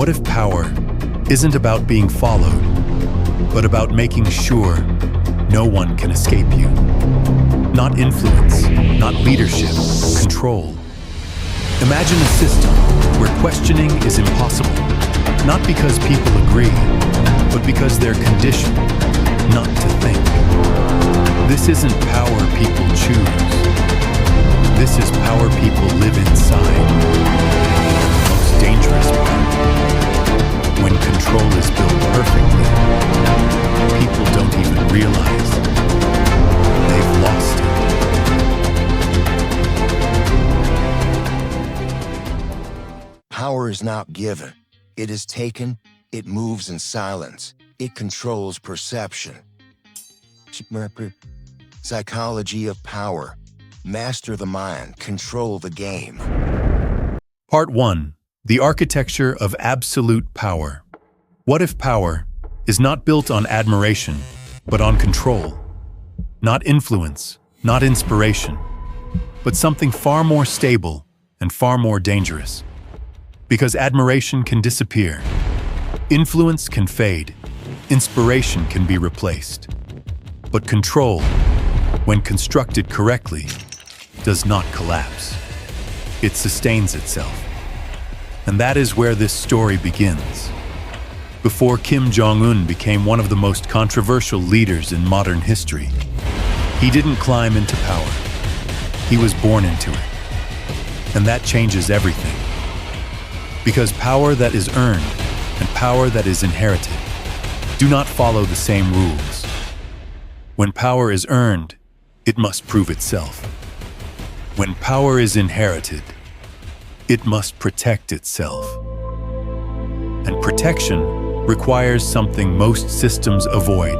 What if power isn't about being followed, but about making sure no one can escape you? Not influence, not leadership, control. Imagine a system where questioning is impossible, not because people agree, but because they're conditioned not to think. This isn't power people choose. This is power people live inside. The most dangerous part. When control is built perfectly, people don't even realize they've lost it. Power is not given. It is taken. It moves in silence. It controls perception. Psychology of power. Master the mind. Control the game. Part 1. The architecture of absolute power. What if power is not built on admiration, but on control? Not influence, not inspiration, but something far more stable and far more dangerous. Because admiration can disappear, influence can fade, inspiration can be replaced. But control, when constructed correctly, does not collapse. It sustains itself. And that is where this story begins. Before Kim Jong-un became one of the most controversial leaders in modern history, he didn't climb into power. He was born into it. And that changes everything. Because power that is earned and power that is inherited do not follow the same rules. When power is earned, it must prove itself. When power is inherited, it must protect itself. And protection requires something most systems avoid: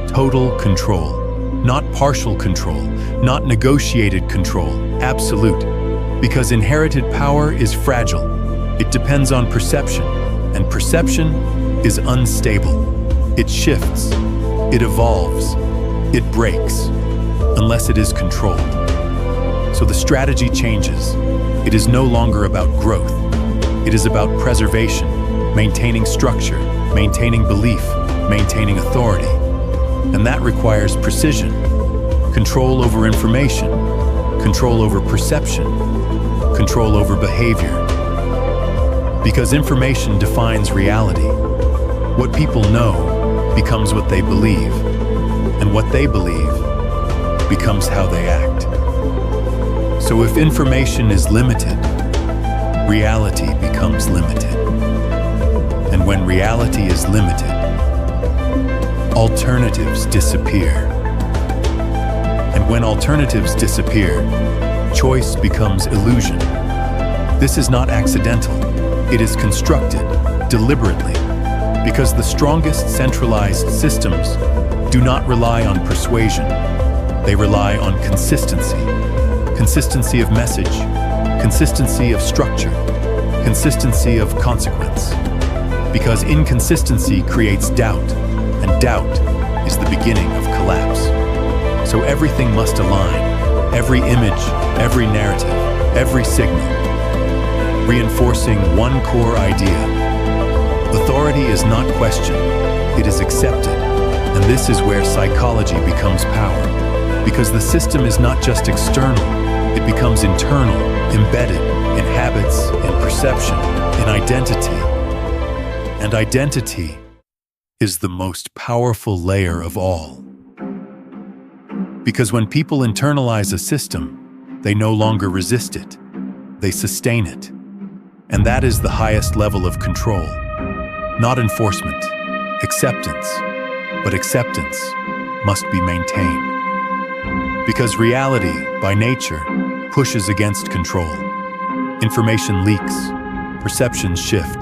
total control. Not partial control, not negotiated control, absolute. Because inherited power is fragile. It depends on perception, and perception is unstable. It shifts, it evolves, it breaks, unless it is controlled. So the strategy changes. It is no longer about growth. It is about preservation, maintaining structure, maintaining belief, maintaining authority. And that requires precision, control over information, control over perception, control over behavior. Because information defines reality. What people know becomes what they believe, and what they believe becomes how they act. So if information is limited, reality becomes limited. And when reality is limited, alternatives disappear. And when alternatives disappear, choice becomes illusion. This is not accidental. It is constructed deliberately, because the strongest centralized systems do not rely on persuasion. They rely on consistency. Consistency of message, consistency of structure, consistency of consequence. Because inconsistency creates doubt, and doubt is the beginning of collapse. So everything must align, every image, every narrative, every signal, reinforcing one core idea. Authority is not questioned, it is accepted. And this is where psychology becomes power. Because the system is not just external, it becomes internal, embedded in habits, in perception, in identity. And identity is the most powerful layer of all. Because when people internalize a system, they no longer resist it, they sustain it. And that is the highest level of control. Not enforcement, acceptance, but acceptance must be maintained. Because reality, by nature, pushes against control. Information leaks, perceptions shift,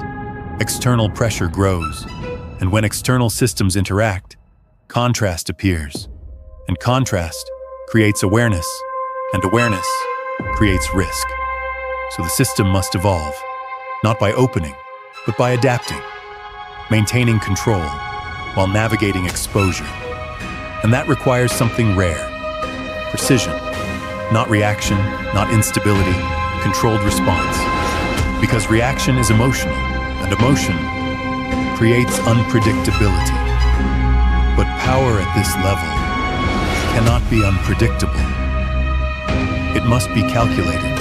external pressure grows, and when external systems interact, contrast appears. And contrast creates awareness, and awareness creates risk. So the system must evolve, not by opening, but by adapting, maintaining control while navigating exposure. And that requires something rare: precision, not reaction, not instability, controlled response. Because reaction is emotional, and emotion creates unpredictability. But power at this level cannot be unpredictable. It must be calculated,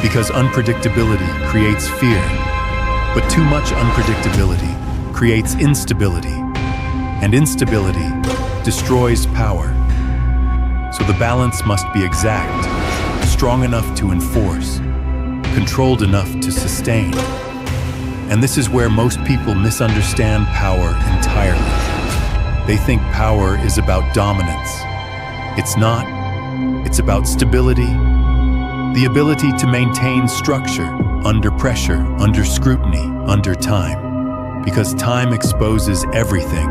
because unpredictability creates fear, but too much unpredictability creates instability, and instability destroys power. So the balance must be exact, strong enough to enforce, controlled enough to sustain. And this is where most people misunderstand power entirely. They think power is about dominance. It's not. It's about stability, the ability to maintain structure under pressure, under scrutiny, under time. Because time exposes everything.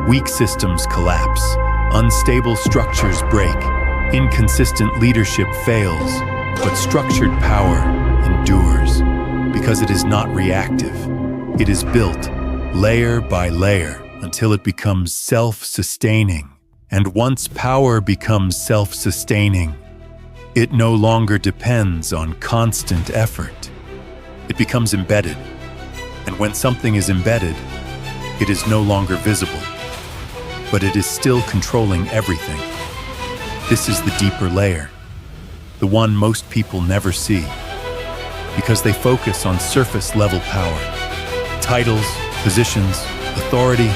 Weak systems collapse, unstable structures break, inconsistent leadership fails, but structured power endures because it is not reactive. It is built layer by layer until it becomes self-sustaining. And once power becomes self-sustaining, it no longer depends on constant effort. It becomes embedded. And when something is embedded, it is no longer visible, but it is still controlling everything. This is the deeper layer, the one most people never see, because they focus on surface-level power, titles, positions, authority,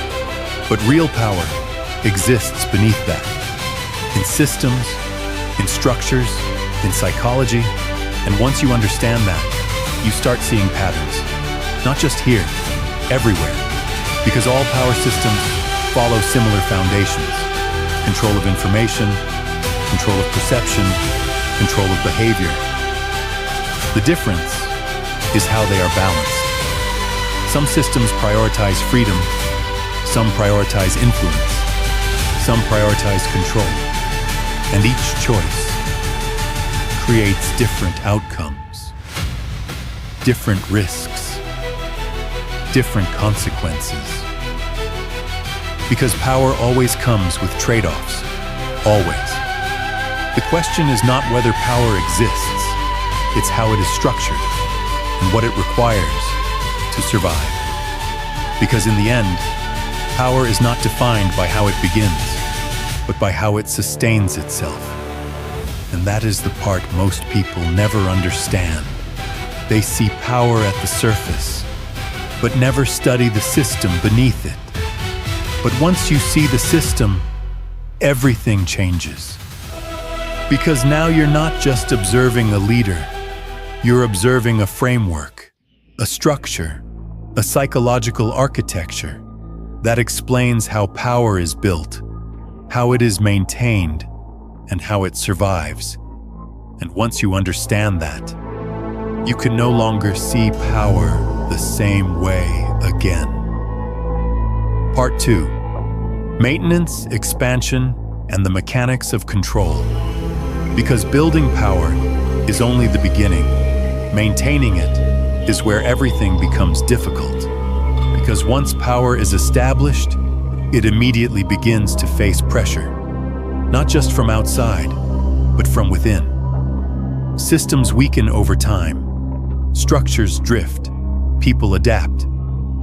but real power exists beneath that, in systems, in structures, in psychology. And once you understand that, you start seeing patterns, not just here, everywhere, because all power systems follow similar foundations: control of information, control of perception, control of behavior. The difference is how they are balanced. Some systems prioritize freedom, some prioritize influence, some prioritize control, and each choice creates different outcomes, different risks, different consequences. Because power always comes with trade-offs, always. The question is not whether power exists, it's how it is structured and what it requires to survive. Because in the end, power is not defined by how it begins, but by how it sustains itself. And that is the part most people never understand. They see power at the surface, but never study the system beneath it. But once you see the system, everything changes. Because now you're not just observing a leader, you're observing a framework, a structure, a psychological architecture that explains how power is built, how it is maintained, and how it survives. And once you understand that, you can no longer see power the same way again. Part 2. Maintenance, expansion, and the mechanics of control. Because building power is only the beginning, maintaining it is where everything becomes difficult. Because once power is established, it immediately begins to face pressure, not just from outside, but from within. Systems weaken over time, structures drift, people adapt,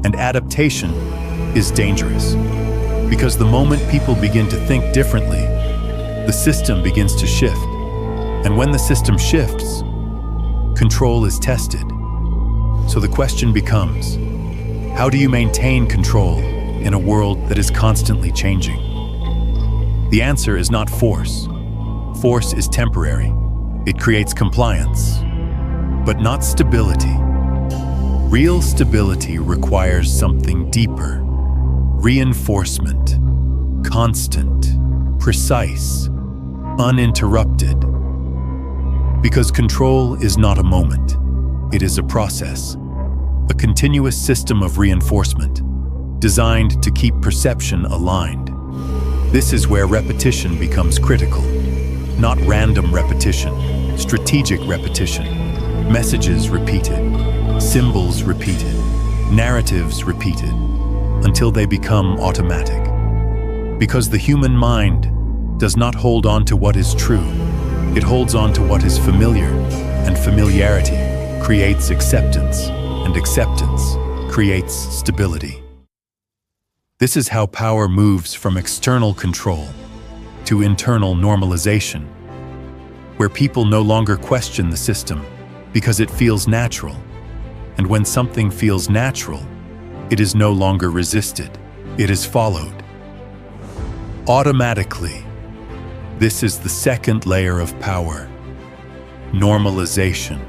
and adaptation is dangerous. Because the moment people begin to think differently, the system begins to shift. And when the system shifts, control is tested. So the question becomes, how do you maintain control in a world that is constantly changing? The answer is not force. Force is temporary. It creates compliance, but not stability. Real stability requires something deeper: reinforcement, constant, precise, uninterrupted. Because control is not a moment, it is a process, a continuous system of reinforcement, designed to keep perception aligned. This is where repetition becomes critical. Not random repetition, strategic repetition. Messages repeated, symbols repeated, narratives repeated, until they become automatic. Because the human mind does not hold on to what is true, it holds on to what is familiar, and familiarity creates acceptance, and acceptance creates stability. This is how power moves from external control to internal normalization, where people no longer question the system because it feels natural. And when something feels natural, it is no longer resisted. It is followed automatically. This is the second layer of power, normalization.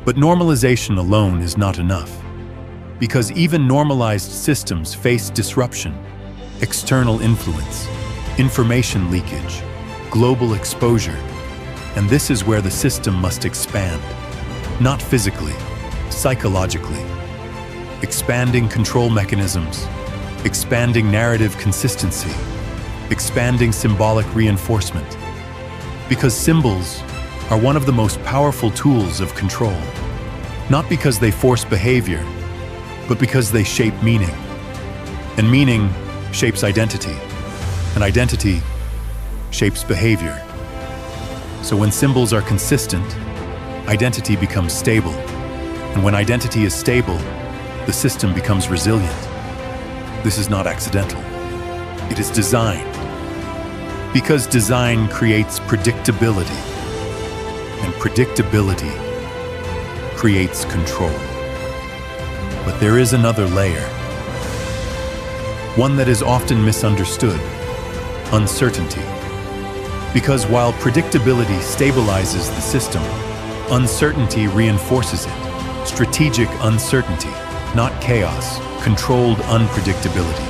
But normalization alone is not enough, because even normalized systems face disruption, external influence, information leakage, global exposure, and this is where the system must expand, not physically, psychologically, expanding control mechanisms, expanding narrative consistency, expanding symbolic reinforcement, because symbols are one of the most powerful tools of control, not because they force behavior, but because they shape meaning. And meaning shapes identity, and identity shapes behavior. So when symbols are consistent, identity becomes stable. And when identity is stable, the system becomes resilient. This is not accidental. It is designed. Because design creates predictability, and predictability creates control. But there is another layer, one that is often misunderstood: uncertainty. Because while predictability stabilizes the system, uncertainty reinforces it. Strategic uncertainty, not chaos, controlled unpredictability.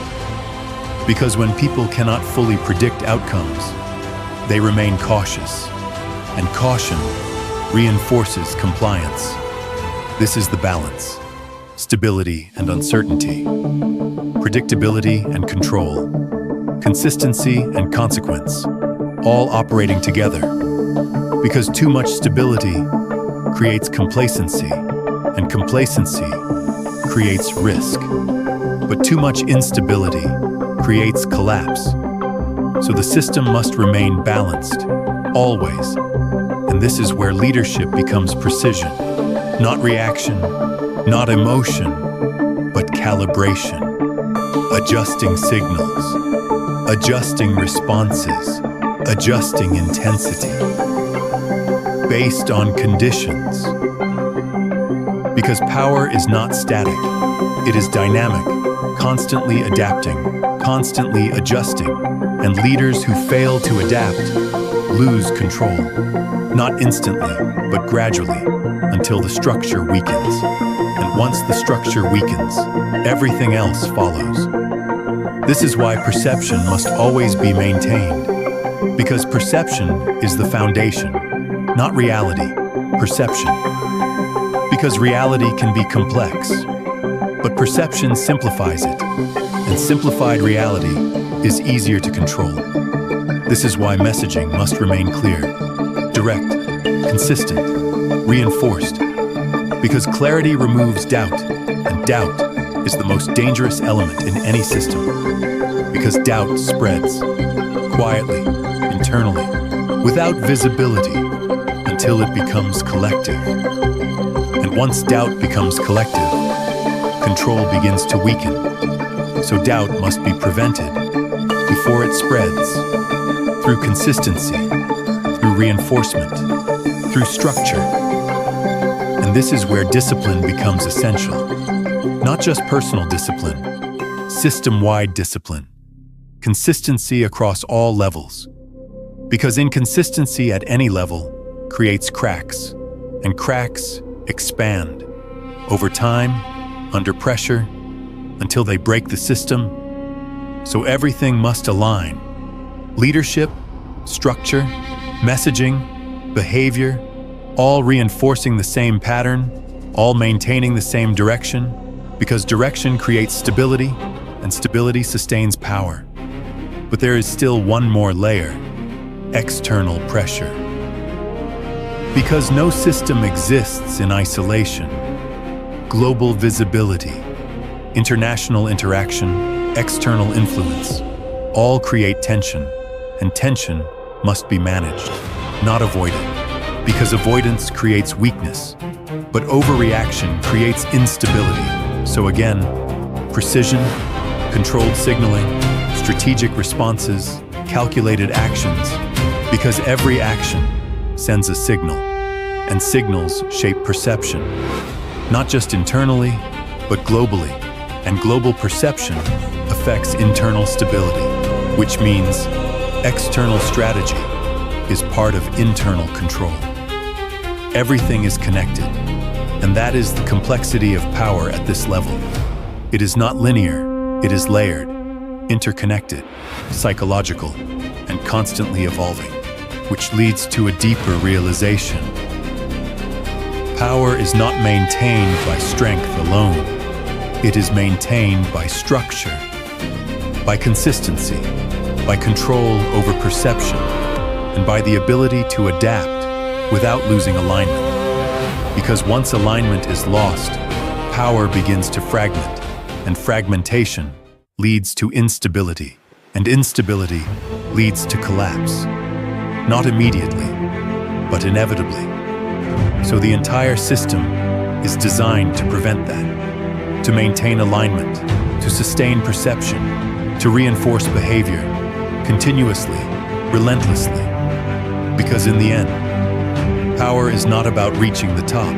Because when people cannot fully predict outcomes, they remain cautious, and caution reinforces compliance. This is the balance: stability and uncertainty, predictability and control, consistency and consequence, all operating together. Because too much stability creates complacency, and complacency creates risk. But too much instability creates collapse. So the system must remain balanced, always. And this is where leadership becomes precision, not reaction, not emotion, but calibration. Adjusting signals, adjusting responses, adjusting intensity, based on conditions. Because power is not static, it is dynamic, constantly adapting, constantly adjusting, and leaders who fail to adapt lose control, not instantly, but gradually, until the structure weakens. And once the structure weakens, everything else follows. This is why perception must always be maintained, because perception is the foundation, not reality, perception. Because reality can be complex, but perception simplifies it, and simplified reality is easier to control. This is why messaging must remain clear, direct, consistent, reinforced, because clarity removes doubt, and doubt is the most dangerous element in any system, because doubt spreads quietly, internally, without visibility, until it becomes collective. And once doubt becomes collective, control begins to weaken. So doubt must be prevented before it spreads, through consistency, through reinforcement, through structure. And this is where discipline becomes essential. Not just personal discipline, system-wide discipline. Consistency across all levels. Because inconsistency at any level creates cracks, and cracks expand over time, under pressure, until they break the system. So everything must align. Leadership, structure, messaging, behavior, all reinforcing the same pattern, all maintaining the same direction, because direction creates stability, and stability sustains power. But there is still one more layer: external pressure. Because no system exists in isolation. Global visibility, international interaction, external influence, all create tension, and tension must be managed, not avoided. Because avoidance creates weakness, But overreaction creates instability. So again, precision, controlled signaling, strategic responses, calculated actions, because every action sends a signal, and signals shape perception, not just internally, but globally, and global perception affects internal stability, which means external strategy is part of internal control. Everything is connected, and that is the complexity of power at this level. It is not linear, it is layered, interconnected, psychological, and constantly evolving, which leads to a deeper realization. Power is not maintained by strength alone. It is maintained by structure, by consistency, by control over perception, and by the ability to adapt without losing alignment. Because once alignment is lost, power begins to fragment, and fragmentation leads to instability, and instability leads to collapse. Not immediately, but inevitably. So the entire system is designed to prevent that, to maintain alignment, to sustain perception, to reinforce behavior, continuously, relentlessly. Because in the end, power is not about reaching the top.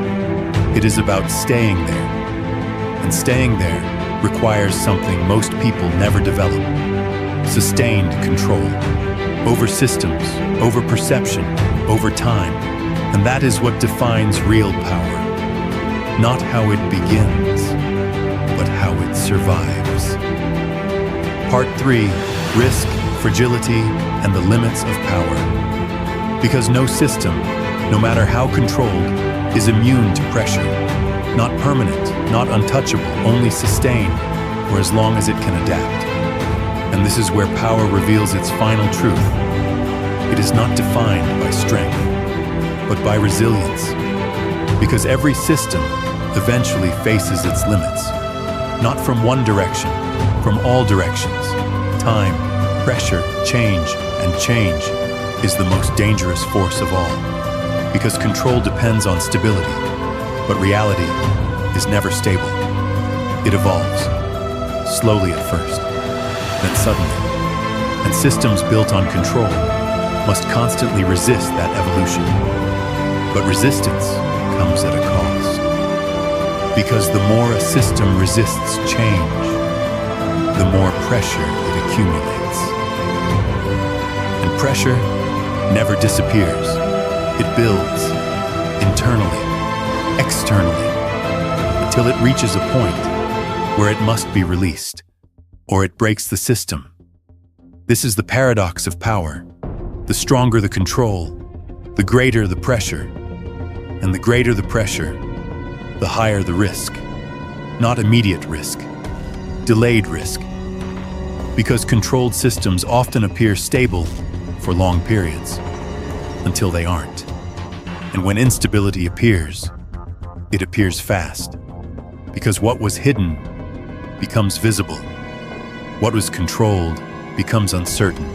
It is about staying there. And staying there requires something most people never develop: sustained control over systems, over perception, over time. And that is what defines real power. Not how it begins, but how it survives. Part 3: Risk, Fragility, and the Limits of Power. Because no system, no matter how controlled, is immune to pressure. Not permanent, not untouchable, only sustained for as long as it can adapt. And this is where power reveals its final truth. It is not defined by strength, but by resilience. Because every system eventually faces its limits. Not from one direction, from all directions. Time, pressure, change, and change is the most dangerous force of all. Because control depends on stability, but reality is never stable. It evolves, slowly at first, then suddenly. And systems built on control must constantly resist that evolution. But resistance comes at a cost. Because the more a system resists change, the more pressure it accumulates. And pressure never disappears. It builds, internally, externally, until it reaches a point where it must be released, or it breaks the system. This is the paradox of power. The stronger the control, the greater the pressure. And the greater the pressure, the higher the risk. Not immediate risk, delayed risk. Because controlled systems often appear stable for long periods, until they aren't. And when instability appears, it appears fast. Because what was hidden becomes visible. What was controlled becomes uncertain.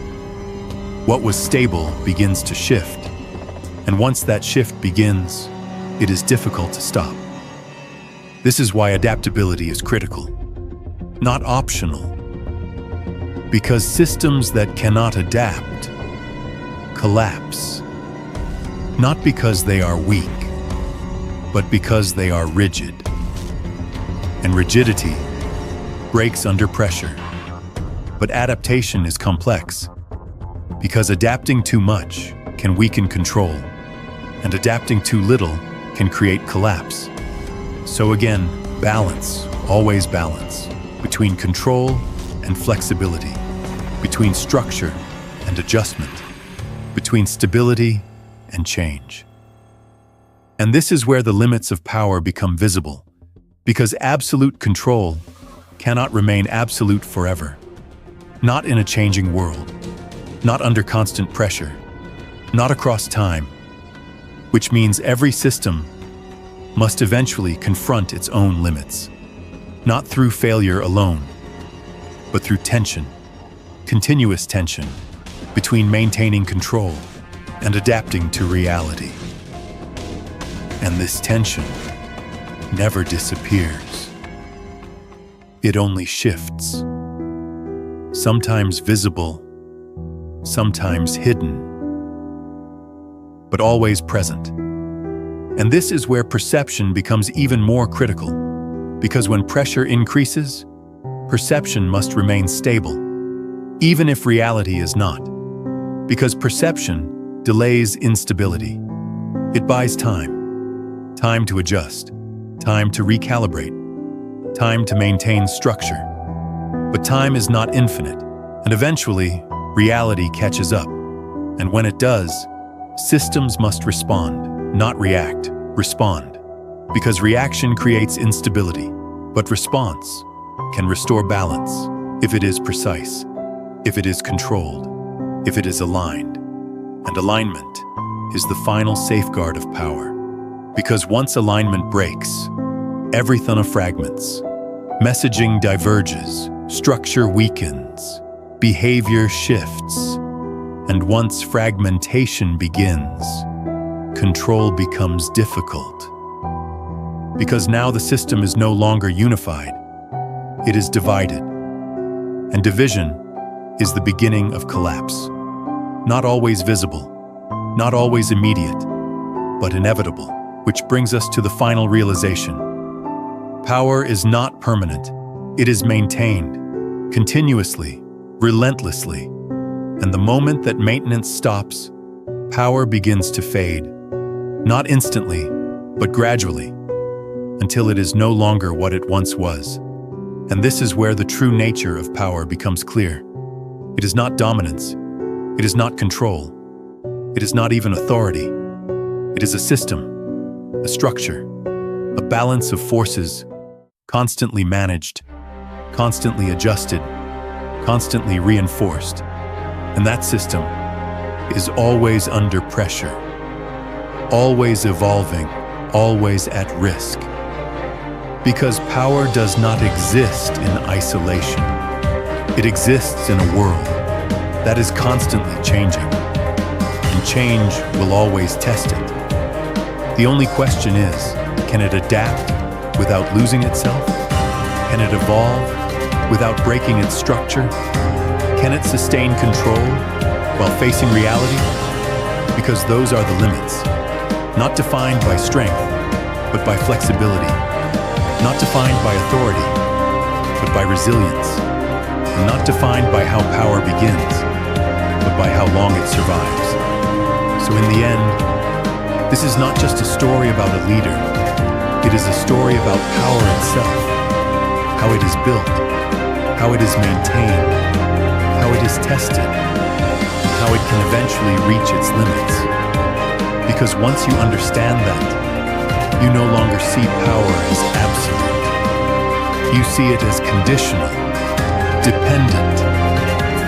What was stable begins to shift. And once that shift begins, it is difficult to stop. This is why adaptability is critical, not optional. Because systems that cannot adapt collapse. Not because they are weak, but because they are rigid. And rigidity breaks under pressure. But adaptation is complex, because adapting too much can weaken control, and adapting too little can create collapse. So again, balance, always balance, between control and flexibility, between structure and adjustment, between stability and change. And this is where the limits of power become visible, because absolute control cannot remain absolute forever. Not in a changing world, not under constant pressure, not across time, which means every system must eventually confront its own limits, not through failure alone, but through tension, continuous tension, between maintaining control and adapting to reality. And this tension never disappears. It only shifts. Sometimes visible, sometimes hidden, but always present. And this is where perception becomes even more critical, because when pressure increases, perception must remain stable, even if reality is not. Because perception delays instability. It buys time to adjust, time to recalibrate, time to maintain structure. But time is not infinite, and eventually, reality catches up. And when it does, systems must respond, not react, respond. Because reaction creates instability, but response can restore balance if it is precise, if it is controlled, if it is aligned. And alignment is the final safeguard of power. Because once alignment breaks, everything fragments. Messaging diverges, structure weakens, behavior shifts, and once fragmentation begins, control becomes difficult. Because now the system is no longer unified, it is divided. And division is the beginning of collapse. Not always visible, not always immediate, but inevitable, which brings us to the final realization. Power is not permanent. It is maintained, continuously, relentlessly. And the moment that maintenance stops, power begins to fade. Not instantly, but gradually, until it is no longer what it once was. And this is where the true nature of power becomes clear. It is not dominance. It is not control. It is not even authority. It is a system, a structure, a balance of forces, constantly managed, constantly adjusted, constantly reinforced. And that system is always under pressure, always evolving, always at risk. Because power does not exist in isolation. It exists in a world that is constantly changing, and change will always test it. The only question is, can it adapt without losing itself? Can it evolve without breaking its structure? Can it sustain control while facing reality? Because those are the limits, not defined by strength, but by flexibility, not defined by authority, but by resilience, and not defined by how power begins, but by how long it survives. So in the end, this is not just a story about a leader. It is a story about power itself, how it is built, how it is maintained, how it is tested, and how it can eventually reach its limits. Because once you understand that, you no longer see power as absolute. You see it as conditional, dependent,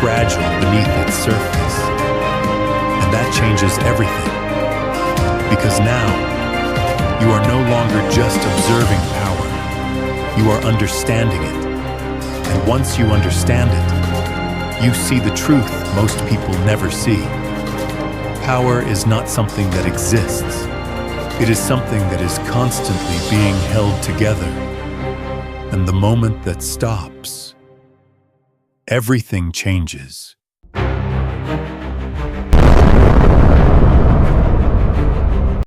fragile beneath its surface. And that changes everything. Because now, you are no longer just observing power. You are understanding it. And once you understand it, you see the truth most people never see. Power is not something that exists. It is something that is constantly being held together. And the moment that stops, everything changes.